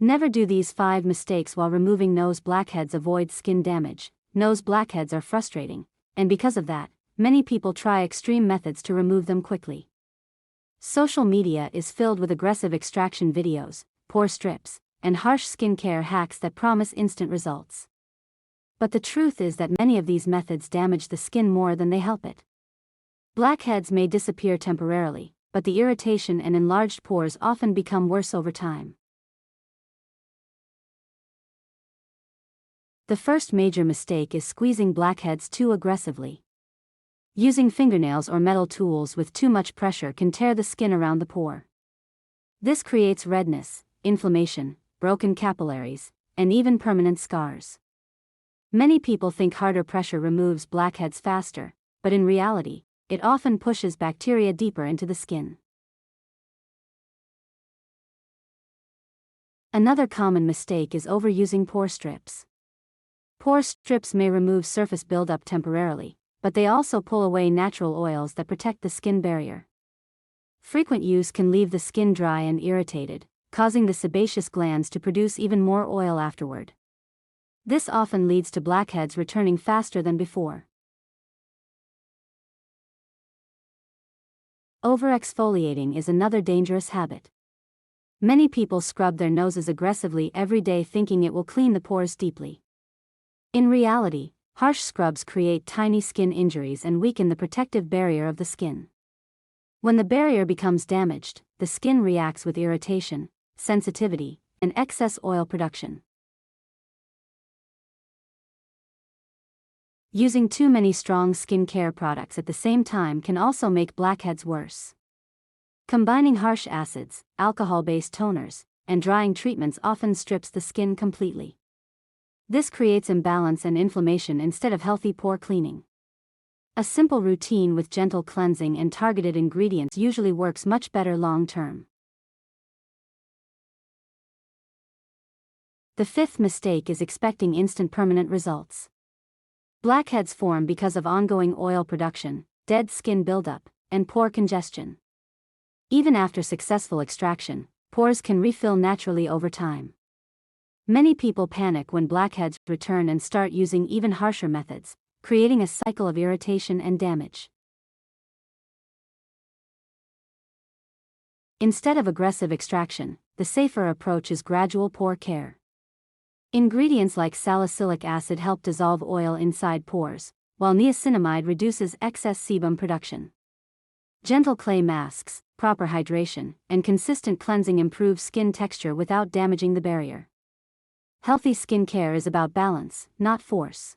Never do these 5 mistakes while removing nose blackheads. Avoid skin damage. Nose blackheads are frustrating, and because of that, many people try extreme methods to remove them quickly. Social media is filled with aggressive extraction videos, pore strips, and harsh skincare hacks that promise instant results. But the truth is that many of these methods damage the skin more than they help it. Blackheads may disappear temporarily, but the irritation and enlarged pores often become worse over time. The first major mistake is squeezing blackheads too aggressively. Using fingernails or metal tools with too much pressure can tear the skin around the pore. This creates redness, inflammation, broken capillaries, and even permanent scars. Many people think harder pressure removes blackheads faster, but in reality, it often pushes bacteria deeper into the skin. Another common mistake is overusing pore strips. Pore strips may remove surface buildup temporarily, but they also pull away natural oils that protect the skin barrier. Frequent use can leave the skin dry and irritated, causing the sebaceous glands to produce even more oil afterward. This often leads to blackheads returning faster than before. Over-exfoliating is another dangerous habit. Many people scrub their noses aggressively every day thinking it will clean the pores deeply. In reality, harsh scrubs create tiny skin injuries and weaken the protective barrier of the skin. When the barrier becomes damaged, the skin reacts with irritation, sensitivity, and excess oil production. Using too many strong skincare products at the same time can also make blackheads worse. Combining harsh acids, alcohol-based toners, and drying treatments often strips the skin completely. This creates imbalance and inflammation instead of healthy pore cleaning. A simple routine with gentle cleansing and targeted ingredients usually works much better long-term. The fifth mistake is expecting instant permanent results. Blackheads form because of ongoing oil production, dead skin buildup, and pore congestion. Even after successful extraction, pores can refill naturally over time. Many people panic when blackheads return and start using even harsher methods, creating a cycle of irritation and damage. Instead of aggressive extraction, the safer approach is gradual pore care. Ingredients like salicylic acid help dissolve oil inside pores, while niacinamide reduces excess sebum production. Gentle clay masks, proper hydration, and consistent cleansing improve skin texture without damaging the barrier. Healthy skincare is about balance, not force.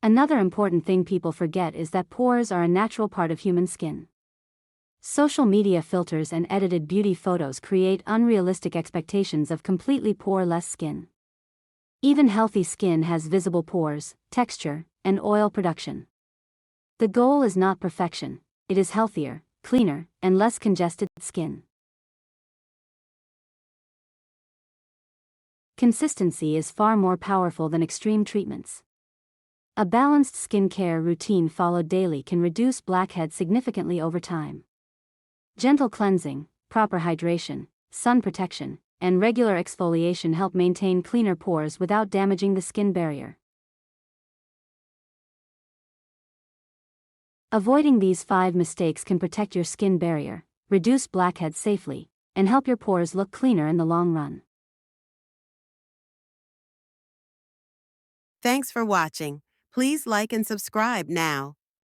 Another important thing people forget is that pores are a natural part of human skin. Social media filters and edited beauty photos create unrealistic expectations of completely pore-less skin. Even healthy skin has visible pores, texture, and oil production. The goal is not perfection, it is healthier, cleaner, and less congested skin. Consistency is far more powerful than extreme treatments. A balanced skincare routine followed daily can reduce blackheads significantly over time. Gentle cleansing, proper hydration, sun protection, and regular exfoliation help maintain cleaner pores without damaging the skin barrier. Avoiding these 5 mistakes can protect your skin barrier, reduce blackheads safely, and help your pores look cleaner in the long run. Thanks for watching. Please like and subscribe now.